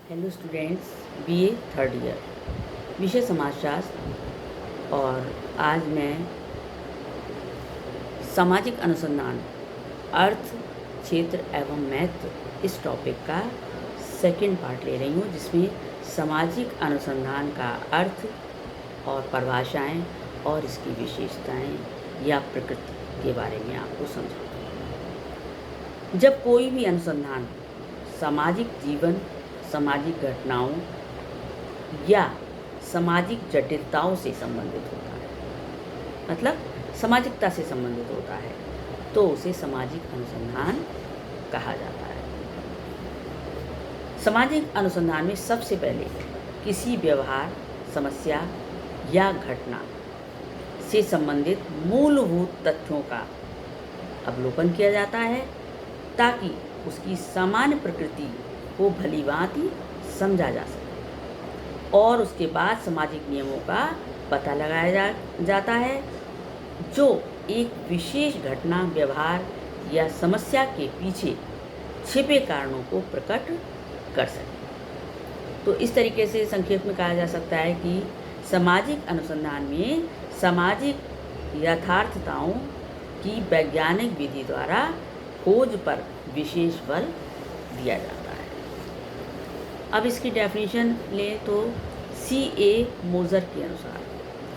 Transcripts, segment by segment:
Hello students, BA third year, विषय समाजशास्त्र। और आज मैं सामाजिक अनुसंधान, अर्थ, क्षेत्र एवं महत्व इस टॉपिक का सेकंड पार्ट ले रही हूँ, जिसमें सामाजिक अनुसंधान का अर्थ और परिभाषाएं और इसकी विशेषताएं या प्रकृति के बारे में आपको समझाऊंगी। जब कोई भी अनुसंधान सामाजिक जीवन, सामाजिक घटनाओं या सामाजिक जटिलताओं से संबंधित होता है, मतलब सामाजिकता से संबंधित होता है, तो उसे सामाजिक अनुसंधान कहा जाता है। सामाजिक अनुसंधान में सबसे पहले किसी व्यवहार, समस्या या घटना से संबंधित मूलभूत तथ्यों का अवलोकन किया जाता है, ताकि उसकी सामान्य प्रकृति को भलीभांति समझा जा सके, और उसके बाद सामाजिक नियमों का पता लगाया जाता है जो एक विशेष घटना, व्यवहार या समस्या के पीछे छिपे कारणों को प्रकट कर सके। तो इस तरीके से संक्षेप में कहा जा सकता है कि सामाजिक अनुसंधान में सामाजिक यथार्थताओं की वैज्ञानिक विधि द्वारा खोज पर विशेष बल दिया जाता है। अब इसकी डेफिनेशन लें तो C.A. मोजर के अनुसार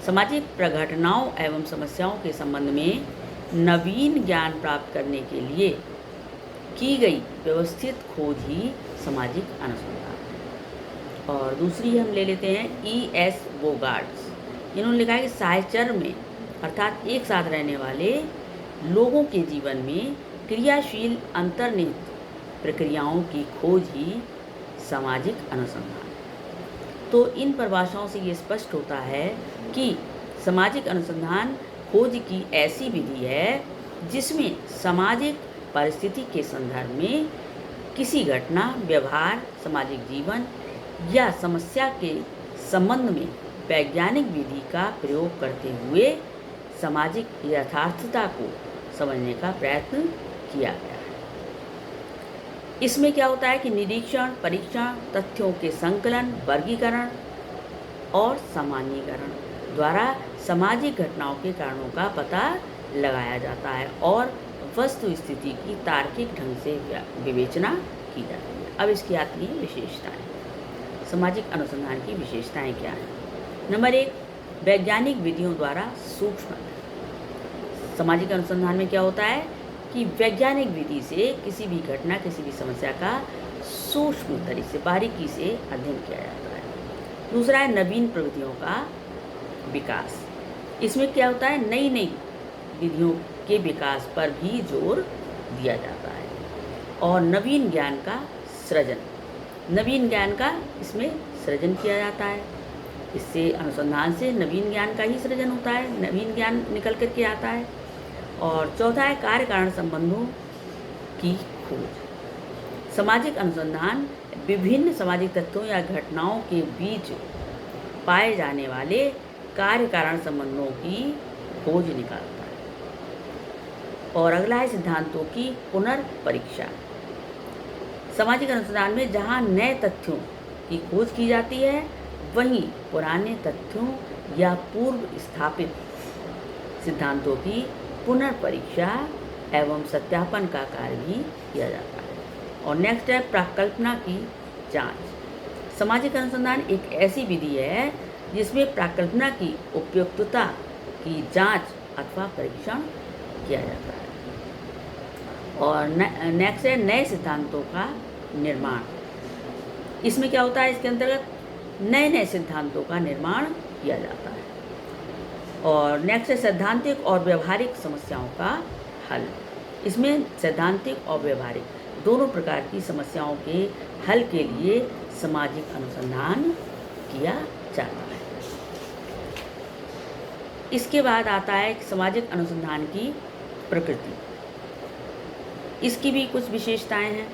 सामाजिक प्रघटनाओं एवं समस्याओं के संबंध में नवीन ज्ञान प्राप्त करने के लिए की गई व्यवस्थित खोज ही सामाजिक अनुसंधान है। और दूसरी हम ले लेते हैं E.S. वोगार्ड्स। इन्होंने लिखा है कि साहचर्य में, अर्थात एक साथ रहने वाले लोगों के जीवन में क्रियाशील अंतर्निहित प्रक्रियाओं की खोज ही सामाजिक अनुसंधान है। तो इन परिभाषाओं से ये स्पष्ट होता है कि सामाजिक अनुसंधान खोज की ऐसी विधि है जिसमें सामाजिक परिस्थिति के संदर्भ में किसी घटना, व्यवहार, सामाजिक जीवन या समस्या के संबंध में वैज्ञानिक विधि का प्रयोग करते हुए सामाजिक यथार्थता को समझने का प्रयत्न किया गया है। इसमें क्या होता है कि निरीक्षण, परीक्षण, तथ्यों के संकलन, वर्गीकरण और सामान्यीकरण द्वारा सामाजिक घटनाओं के कारणों का पता लगाया जाता है और वस्तु स्थिति की तार्किक ढंग से विवेचना की जाती है। अब इसकी आती है विशेषताएं। सामाजिक अनुसंधान की विशेषताएं क्या हैं? नंबर 1, वैज्ञानिक विधियों द्वारा सूक्ष्म। सामाजिक अनुसंधान में क्या होता है कि वैज्ञानिक विधि से किसी भी घटना, किसी भी समस्या का सूक्ष्म तरीके से, बारीकी से अध्ययन किया जाता है। दूसरा है नवीन प्रविधियों का विकास। इसमें क्या होता है, नई नई विधियों के विकास पर भी जोर दिया जाता है। और नवीन ज्ञान का सृजन, नवीन ज्ञान का इसमें सृजन किया जाता है। इससे अनुसंधान से नवीन ज्ञान का ही सृजन होता है, नवीन ज्ञान निकल कर के आता है। और चौथा है कार्य कारण संबंधों की खोज। सामाजिक अनुसंधान विभिन्न सामाजिक तत्वों या घटनाओं के बीच पाए जाने वाले कार्य कारण संबंधों की खोज निकालता है। और अगला है सिद्धांतों की पुनर्परीक्षा। सामाजिक अनुसंधान में जहाँ नए तथ्यों की खोज की जाती है, वहीं पुराने तथ्यों या पूर्व स्थापित सिद्धांतों की पुनर्परीक्षा एवं सत्यापन का कार्य भी किया जाता है। और नेक्स्ट है प्राकल्पना की जांच। सामाजिक अनुसंधान एक ऐसी विधि है जिसमें प्राकल्पना की उपयुक्तता की जांच अथवा परीक्षण किया जाता है। और नेक्स्ट है नए सिद्धांतों का निर्माण। इसमें क्या होता है, इसके अंतर्गत नए नए सिद्धांतों का निर्माण किया जाता है। और नेक्स्ट है सैद्धांतिक और व्यवहारिक समस्याओं का हल। इसमें सैद्धांतिक और व्यवहारिक दोनों प्रकार की समस्याओं के हल के लिए सामाजिक अनुसंधान किया जाता है। इसके बाद आता है सामाजिक अनुसंधान की प्रकृति। इसकी भी कुछ विशेषताएं हैं।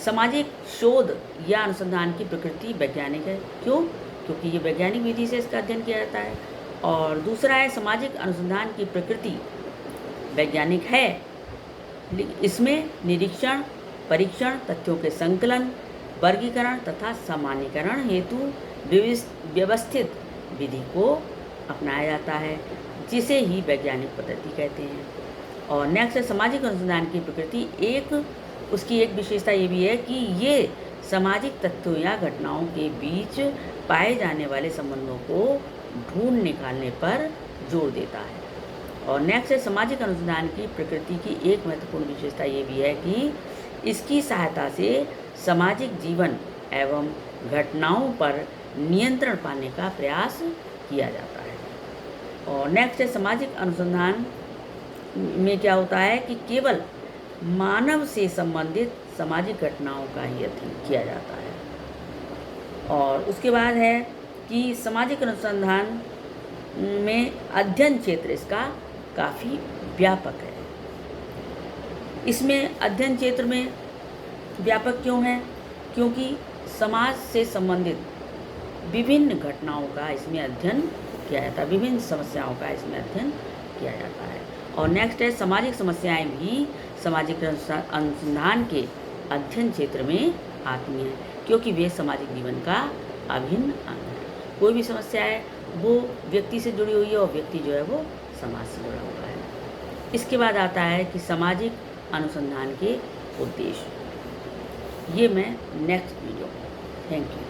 सामाजिक शोध या अनुसंधान की प्रकृति वैज्ञानिक है। क्यों? क्योंकि ये वैज्ञानिक विधि से इसका अध्ययन किया जाता है। और दूसरा है सामाजिक अनुसंधान की प्रकृति वैज्ञानिक है, इसमें निरीक्षण, परीक्षण, तथ्यों के संकलन, वर्गीकरण तथा सामान्यीकरण हेतु व्यवस्थित विधि को अपनाया जाता है, जिसे ही वैज्ञानिक पद्धति कहते हैं। और नेक्स्ट है सामाजिक अनुसंधान की प्रकृति। उसकी एक विशेषता ये भी है कि ये सामाजिक तथ्यों या घटनाओं के बीच पाए जाने वाले संबंधों को ढूंढ निकालने पर जोर देता है। और नेक्स्ट है सामाजिक अनुसंधान की प्रकृति की एक महत्वपूर्ण विशेषता ये भी है कि इसकी सहायता से सामाजिक जीवन एवं घटनाओं पर नियंत्रण पाने का प्रयास किया जाता है। और नेक्स्ट है सामाजिक अनुसंधान में क्या होता है कि केवल मानव से संबंधित सामाजिक घटनाओं का ही अध्ययन किया जाता है। और उसके बाद है कि सामाजिक अनुसंधान में अध्ययन क्षेत्र इसका काफ़ी व्यापक है। इसमें अध्ययन क्षेत्र में व्यापक क्यों है? क्योंकि समाज से संबंधित विभिन्न घटनाओं का इसमें अध्ययन किया जाता है, विभिन्न समस्याओं का इसमें अध्ययन किया जाता है। और नेक्स्ट है सामाजिक समस्याएं भी सामाजिक अनुसंधान के अध्ययन क्षेत्र में आती हैं, क्योंकि वे सामाजिक जीवन का अभिन्न अंग है। कोई भी समस्या है वो व्यक्ति से जुड़ी हुई है और व्यक्ति जो है वो समाज से जुड़ा हुआ है। इसके बाद आता है कि सामाजिक अनुसंधान के उद्देश्य। ये मैं नेक्स्ट वीडियो। Thank you.